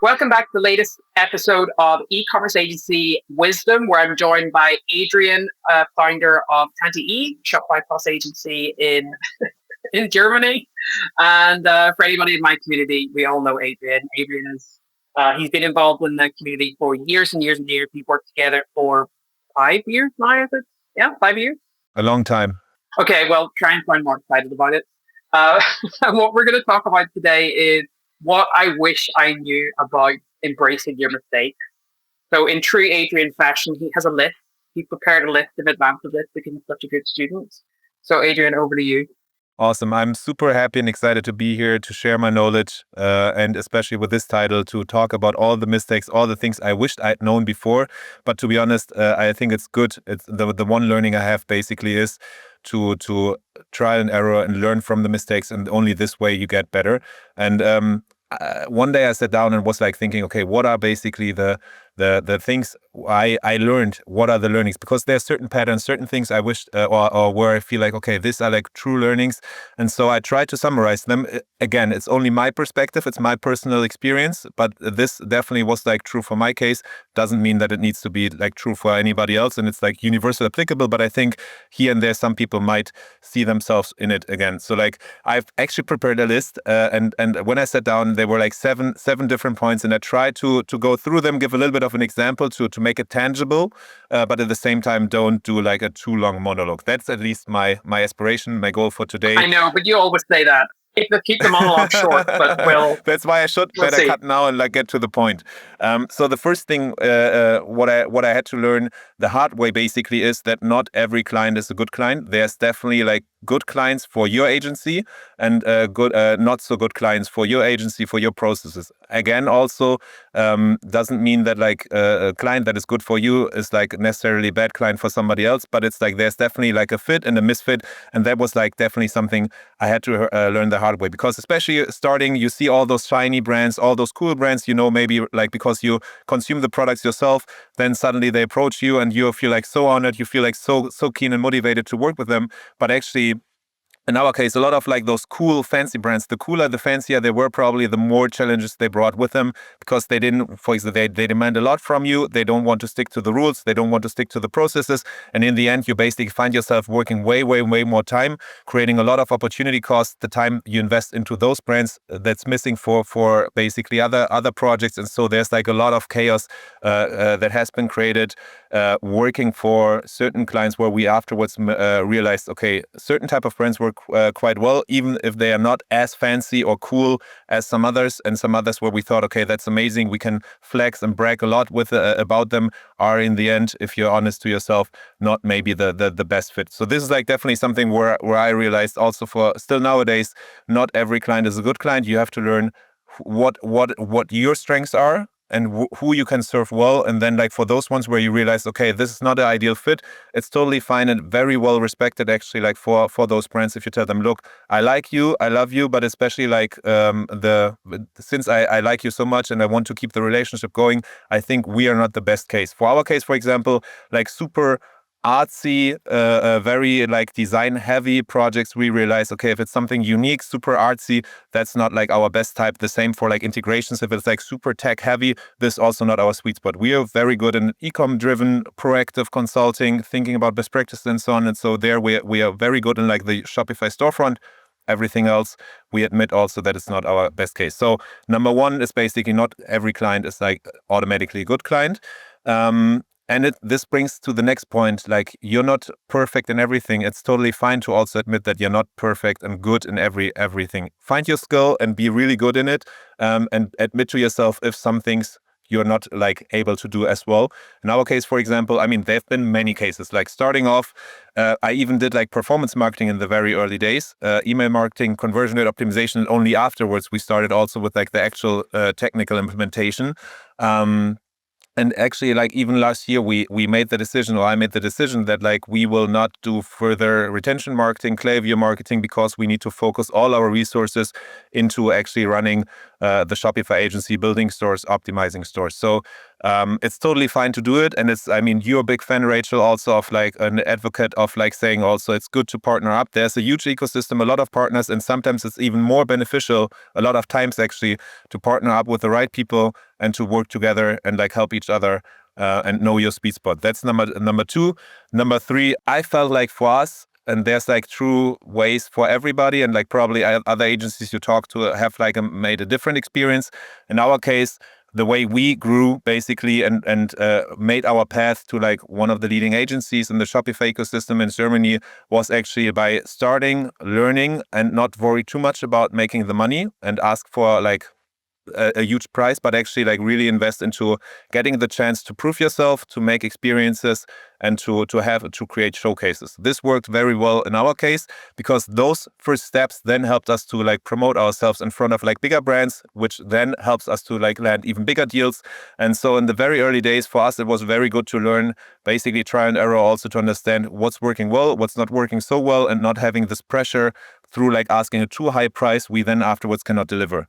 Welcome back to the latest episode of e-commerce agency Wisdom, where I'm joined by Adrian, founder of Tante-E, Shopify Plus agency in Germany. And for anybody in my community, we all know Adrian. Adrian is he's been involved in the community for years and years and years. We've worked together for 5 years now, is it? Yeah, 5 years. A long time. Okay, well, try and find more excited about it. And what we're going to talk about today is what I wish I knew about embracing your mistakes. So in true Adrian fashion, he has a list. He prepared a list in advance of this because he's such a good student. So Adrian, over to you. Awesome. I'm super happy and excited to be here to share my knowledge and especially with this title to talk about all the mistakes, all the things I wished I'd known before. But to be honest, I think it's good. It's the one learning I have basically is to try and error and learn from the mistakes, and only this way you get better. And one day I sat down and was like thinking, okay, what are basically the things I learned? What are the learnings? Because there are certain patterns, certain things I wished or where I feel like, okay, these are like true learnings. And so I tried to summarize them. Again, it's only my perspective. It's my personal experience. But this definitely was like true for my case. Doesn't mean that it needs to be like true for anybody else. And it's like universal applicable. But I think here and there, some people might see themselves in it again. So like I've actually prepared a list. And when I sat down, there were like seven different points. And I tried to go through them, give a little bit of an example to make it tangible, but at the same time, don't do like a too long monologue. That's at least my aspiration, my goal for today. I know, but you always say that. Keep the monologue short, but That's why I should better cut now and like get to the point. So the first thing, what I had to learn the hard way basically is that not every client is a good client. There's definitely like good clients for your agency and good, not so good clients for your agency, for your processes. Again, also doesn't mean that like a client that is good for you is like necessarily a bad client for somebody else, but it's like there's definitely like a fit and a misfit, and that was like definitely something I had to learn the hard way, because especially starting, you see all those shiny brands, all those cool brands, maybe like because you consume the products yourself, then suddenly they approach you and you feel like so honored, you feel like so keen and motivated to work with them. But actually, in our case, a lot of like those cool, fancy brands, the cooler, the fancier they were, probably the more challenges they brought with them, because they didn't, for example, they demand a lot from you. They don't want to stick to the rules. They don't want to stick to the processes. And in the end, you basically find yourself working way more time, creating a lot of opportunity costs, the time you invest into those brands that's missing for basically other projects. And so there's like a lot of chaos that has been created working for certain clients, where we afterwards realized, okay, certain type of brands work quite well, even if they are not as fancy or cool as some others. And some others where we thought, okay, that's amazing, we can flex and brag a lot with about them, are in the end, if you're honest to yourself, not maybe the best fit. So this is like definitely something where I realized also, for still nowadays, not every client is a good client. You have to learn what your strengths are and who you can serve well. And then like for those ones where you realize, okay, this is not an ideal fit, it's totally fine and very well respected actually, like for those brands, if you tell them, look, I like you, I love you, but especially like since I like you so much and I want to keep the relationship going, I think we are not the best case. For our case, for example, like super artsy, very like design heavy projects, we realize, okay, if it's something unique, super artsy, that's not like our best type. The same for like integrations. If it's like super tech heavy, this is also not our sweet spot. We are very good in e-com driven, proactive consulting, thinking about best practices and so on. And so there we are very good in like the Shopify storefront. Everything else, we admit also that it's not our best case. So number one is basically not every client is like automatically a good client. And this brings to the next point, like you're not perfect in everything. It's totally fine to also admit that you're not perfect and good in everything. Find your skill and be really good in it, and admit to yourself if some things you're not like able to do as well. In our case, for example, I mean, there have been many cases. Like starting off, I even did like performance marketing in the very early days, email marketing, conversion rate optimization. And only afterwards we started also with like the actual technical implementation. And actually, like even last year, we made the decision, or I made the decision, that like we will not do further retention marketing, Klaviyo marketing, because we need to focus all our resources into actually running the Shopify agency, building stores, optimizing stores. So it's totally fine to do it. And it's, I mean, you're a big fan, Rachel, also of like an advocate of like saying also it's good to partner up. There's a huge ecosystem, a lot of partners, and sometimes it's even more beneficial, a lot of times actually, to partner up with the right people, and to work together and like help each other and know your sweet spot. That's number two. Number three, I felt like for us, and there's like true ways for everybody, and like probably other agencies you talk to have like made a different experience. In our case, the way we grew basically and made our path to like one of the leading agencies in the Shopify ecosystem in Germany was actually by starting, learning, and not worry too much about making the money and ask for like a huge price, but actually like really invest into getting the chance to prove yourself, to make experiences, and to create showcases. This worked very well in our case because those first steps then helped us to like promote ourselves in front of like bigger brands, which then helps us to like land even bigger deals. And so in the very early days for us, it was very good to learn, basically try and error, also to understand what's working well, what's not working so well, and not having this pressure through like asking a too high price we then afterwards cannot deliver.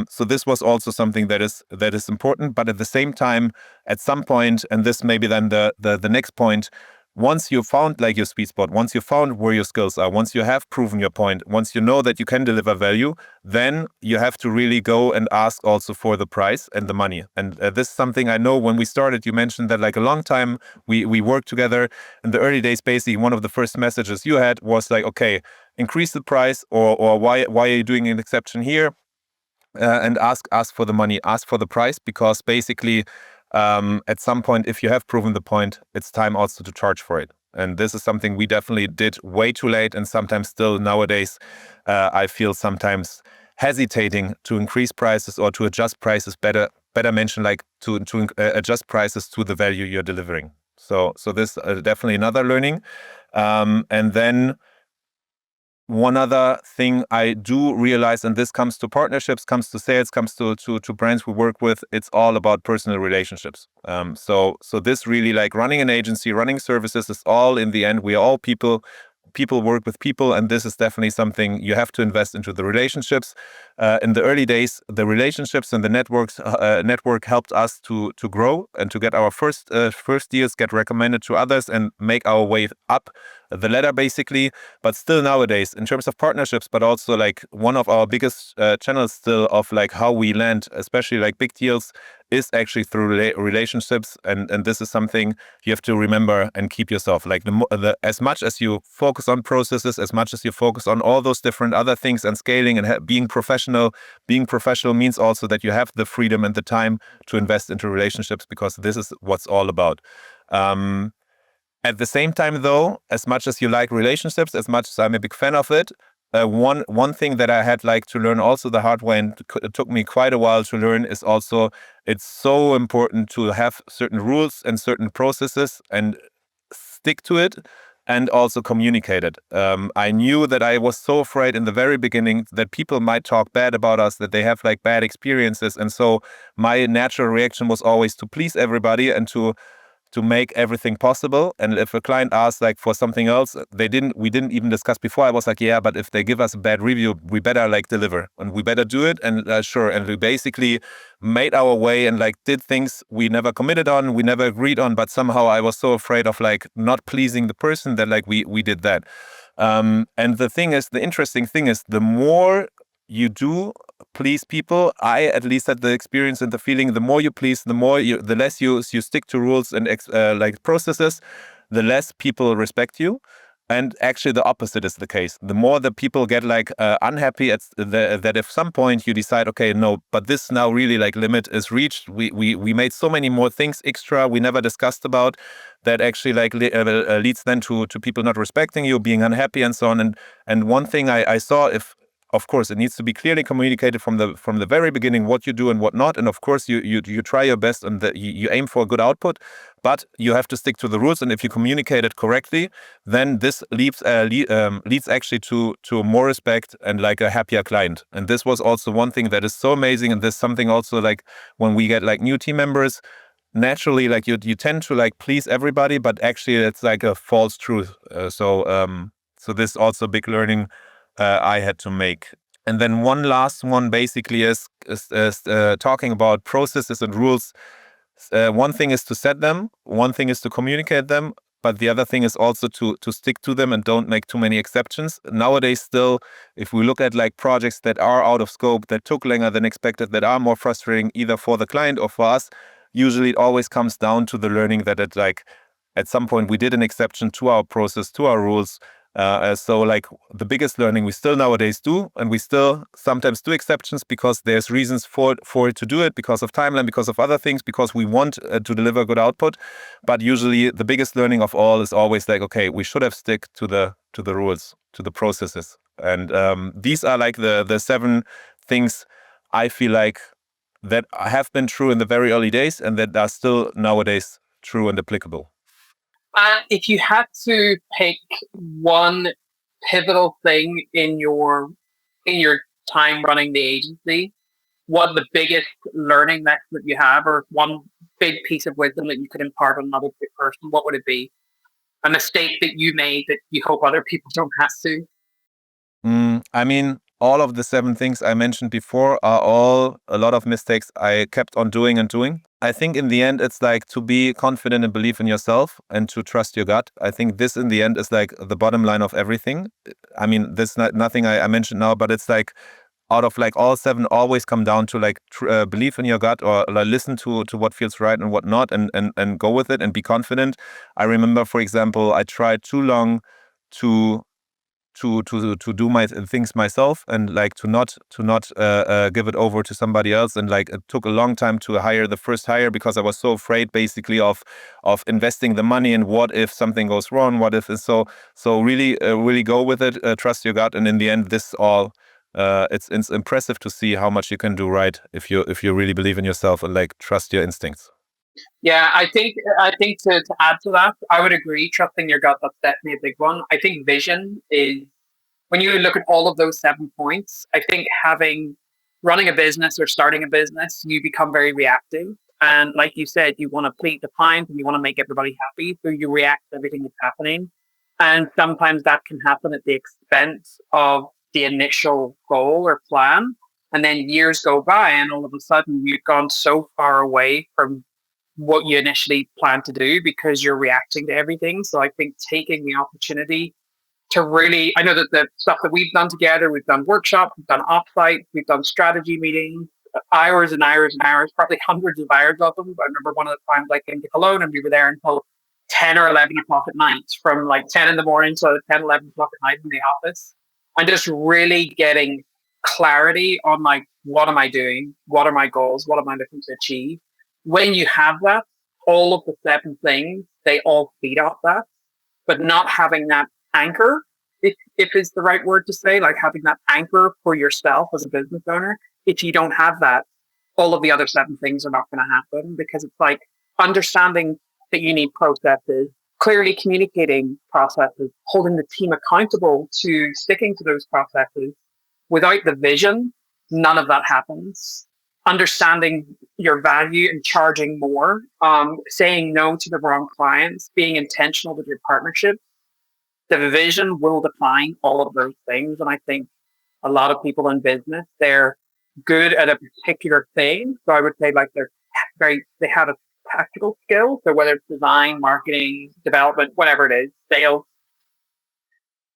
So this was also something that is important. But at the same time, at some point, and this may be then the next point, once you found like your sweet spot, once you found where your skills are, once you have proven your point, once you know that you can deliver value, then you have to really go and ask also for the price and the money. And this is something I know when we started, you mentioned that like a long time we worked together. In the early days, basically one of the first messages you had was like, okay, increase the price, or why are you doing an exception here? And ask for the money, ask for the price, because basically at some point, if you have proven the point, it's time also to charge for it. And this is something we definitely did way too late, and sometimes still nowadays I feel sometimes hesitating to increase prices or to adjust prices. Better mention like to adjust prices to the value you're delivering. So this definitely another learning. And then one other thing I do realize, and this comes to partnerships, comes to sales, comes to brands we work with, it's all about personal relationships. So this really, like running an agency, running services, is all in the end, we are all people. People work with people, and this is definitely something you have to invest into the relationships. In the early days, the relationships and the network helped us to grow and to get our first deals, get recommended to others, and make our way up the ladder basically. But still nowadays, in terms of partnerships, but also like one of our biggest channels still of like how we land, especially like big deals, is actually through relationships, and this is something you have to remember and keep yourself. Like as much as you focus on processes, as much as you focus on all those different other things and scaling and being professional means also that you have the freedom and the time to invest into relationships, because this is what's all about. At the same time, though, as much as you like relationships, as much as I'm a big fan of it, one thing that I had like to learn also the hard way, and it took me quite a while to learn, is also it's so important to have certain rules and certain processes and stick to it, and also communicate it. I knew that I was so afraid in the very beginning that people might talk bad about us, that they have like bad experiences, and so my natural reaction was always to please everybody and to make everything possible. And if a client asked like for something else, we didn't even discuss before. I was like, yeah, but if they give us a bad review, we better like deliver and we better do it. And sure. And we basically made our way and like did things we never committed on, we never agreed on, but somehow I was so afraid of like not pleasing the person that like we did that. And the interesting thing is, the more you do please people, I at least had the experience and the feeling, the more you please, the less you stick to rules and like processes, the less people respect you. And actually the opposite is the case. The more the people get like unhappy that if some point you decide, okay, no, but this now really like limit is reached. We made so many more things extra we never discussed about, that actually like leads then to people not respecting you, being unhappy, and so on. And one thing I saw, if of course, it needs to be clearly communicated from the very beginning what you do and what not. And of course, you try your best and you aim for a good output, but you have to stick to the rules. And if you communicate it correctly, then this leads actually to more respect and like a happier client. And this was also one thing that is so amazing. And this something also like when we get like new team members, naturally like you tend to like please everybody, but actually it's like a false truth. So this also big learning I had to make. And then one last one basically is talking about processes and rules. One thing is to set them, one thing is to communicate them, but the other thing is also to stick to them and don't make too many exceptions. Nowadays, still, if we look at like projects that are out of scope, that took longer than expected, that are more frustrating either for the client or for us, usually it always comes down to the learning that at some point we did an exception to our process, to our rules. So like the biggest learning we still nowadays do, and we still sometimes do exceptions because there's reasons for it to do it, because of timeline, because of other things, because we want to deliver good output. But usually the biggest learning of all is always like, okay, we should have stick to the rules, to the processes. And these are like the 7 things I feel like that have been true in the very early days and that are still nowadays true and applicable. If you had to pick one pivotal thing in your time running the agency, what the biggest learning lesson that you have, or one big piece of wisdom that you could impart on another person, what would it be? A mistake that you made that you hope other people don't have to? I mean, all of the 7 things I mentioned before are all a lot of mistakes I kept on doing and doing. I think in the end, it's like to be confident and believe in yourself and to trust your gut. I think this in the end is like the bottom line of everything. I mean, this is nothing I mentioned now, but it's like out of like all 7 always come down to like believe in your gut, or like, listen to what feels right and what not, and go with it and be confident. I remember, for example, I tried too long to do my things myself, and like to not give it over to somebody else, and like it took a long time to hire the first hire because I was so afraid basically of investing the money, and what if something goes wrong, what if so really go with it, trust your gut, and in the end this all it's impressive to see how much you can do right if you really believe in yourself and like trust your instincts. Yeah, I think to add to that, I would agree. Trusting your gut, that's definitely a big one. I think vision is, when you look at all of those 7 points, I think running a business or starting a business, you become very reactive. And like you said, you want to please the client and you want to make everybody happy. So you react to everything that's happening. And sometimes that can happen at the expense of the initial goal or plan. And then years go by and all of a sudden you've gone so far away from what you initially planned to do because you're reacting to everything. So I think taking the opportunity to really, I know that the stuff that we've done together, we've done workshops, we've done offsites, we've done strategy meetings, hours and hours and hours, probably hundreds of hours of them. I remember one of the times I came to Cologne and we were there until 10 or 11 o'clock at night, from like 10 in the morning to 10, 11 o'clock at night in the office. And just really getting clarity on like, what am I doing? What are my goals? What am I looking to achieve? When you have that, all of the 7 things, they all feed off that, but not having that anchor, if is the right word to say, like having that anchor for yourself as a business owner. If you don't have that, all of the other 7 things are not going to happen, because it's like understanding that you need processes, clearly communicating processes, holding the team accountable to sticking to those processes. Without the vision, none of that happens. Understanding your value and charging more, saying no to the wrong clients, being intentional with your partnership. The vision will define all of those things. And I think a lot of people in business, they're good at a particular thing. So I would say like they have a tactical skill. So whether it's design, marketing, development, whatever it is, sales,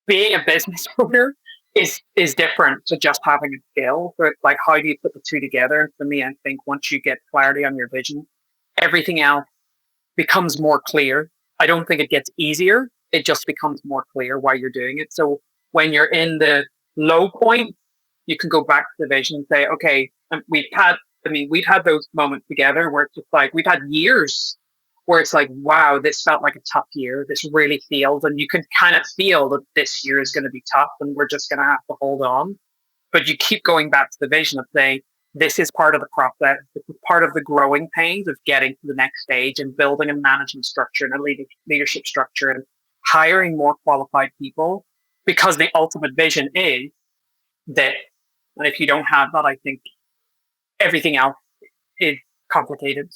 being a business owner is different to just having a skill. So it's like, how do you put the 2 together? For me, I think once you get clarity on your vision, everything else becomes more clear. I don't think it gets easier. It just becomes more clear why you're doing it. So when you're in the low point, you can go back to the vision and say, okay, we've had those moments together where it's just like, we've had years where it's like, wow, this felt like a tough year. This really feels, and you can kind of feel that this year is going to be tough and we're just going to have to hold on. But you keep going back to the vision of saying, this is part of the process. This is part of the growing pains of getting to the next stage and building a management structure and a leadership structure and hiring more qualified people, because the ultimate vision is that. And if you don't have that, I think everything else is complicated.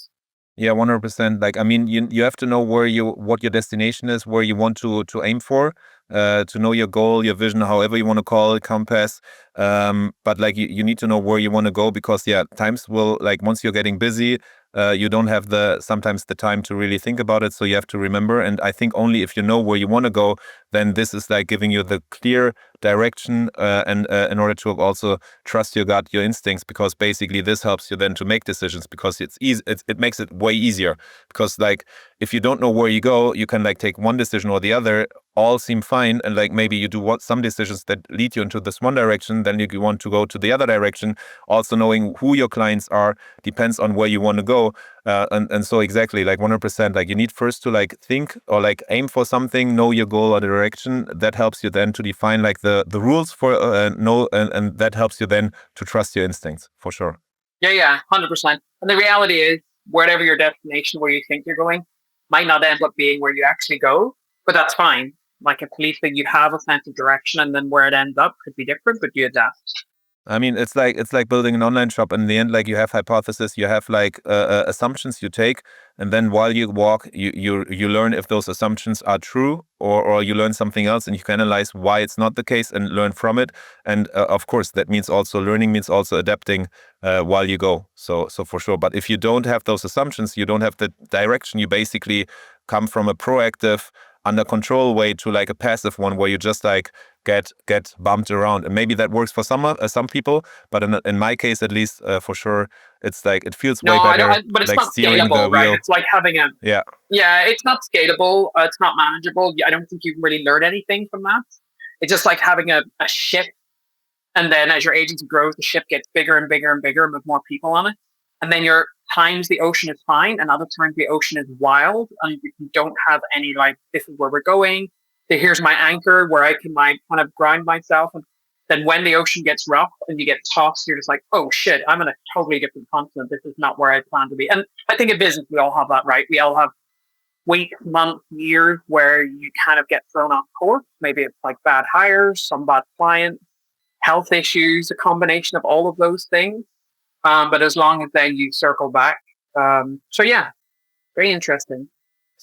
Yeah, 100%. Like, I mean, you have to know what your destination is, where you want to aim for, to know your goal, your vision, however you want to call it, compass. But like you need to know where you want to go, because times will, like, once you're getting busy, you don't have sometimes the time to really think about it. So you have to remember. And I think only if you know where you want to go, then this is like giving you the clear direction, and in order to also trust your gut, your instincts, because basically this helps you then to make decisions, because it's easy. It makes it way easier, because like if you don't know where you go, you can like take one decision or the other, all seem fine, and like maybe you do some decisions that lead you into this one direction, then you want to go to the other direction. Also knowing who your clients are depends on where you want to go, and so exactly, like 100%, like you need first to like think or like aim for something, know your goal or the direction. That helps you then to define like the rules for and that helps you then to trust your instincts, for sure. Yeah, 100%. And the reality is, wherever your destination, where you think you're going, might not end up being where you actually go, but that's fine. Like, at least that you have a sense of direction, and then where it ends up could be different, but you adapt. I mean, it's like building an online shop. In the end, like you have hypotheses, you have like assumptions you take, and then while you walk, you learn if those assumptions are true, or you learn something else, and you can analyze why it's not the case and learn from it. And of course, that means also learning, means also adapting while you go. So for sure. But if you don't have those assumptions, you don't have the direction. You basically come from a proactive, under control way to like a passive one, where you just like get bumped around. And maybe that works for some people, but in my case at least, for sure, it's like it feels way better. But it's like not steering scalable, the right? wheel. It's like having it's not scalable. It's not manageable. I don't think you can really learn anything from that. It's just like having a ship, and then as your agency grows, the ship gets bigger and bigger and bigger with more people on it. And then your times the ocean is fine, and other times the ocean is wild, and you don't have any like, this is where we're going. Here's my anchor where I can like kind of ground myself. And then when the ocean gets rough and you get tossed, you're just like, oh shit, I'm in a totally different continent. This is not where I plan to be. And I think in business we all have that, right? We all have weeks, months, years where you kind of get thrown off course. Maybe it's like bad hires, some bad clients, health issues, a combination of all of those things. But as long as then you circle back. So yeah, very interesting.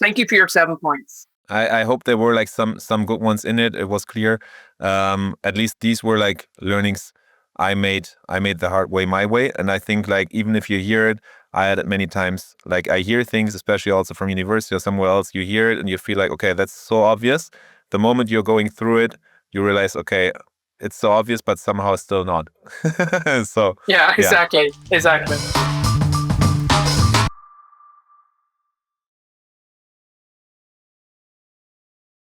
Thank you for your 7 points. I hope there were like some good ones in it. It was clear. At least these were like learnings I made the hard way, my way. And I think like even if you hear it, I had it many times. Like I hear things, especially also from university or somewhere else, you hear it and you feel like, okay, that's so obvious. The moment you're going through it, you realize, okay, it's so obvious, but somehow still not. So yeah, exactly.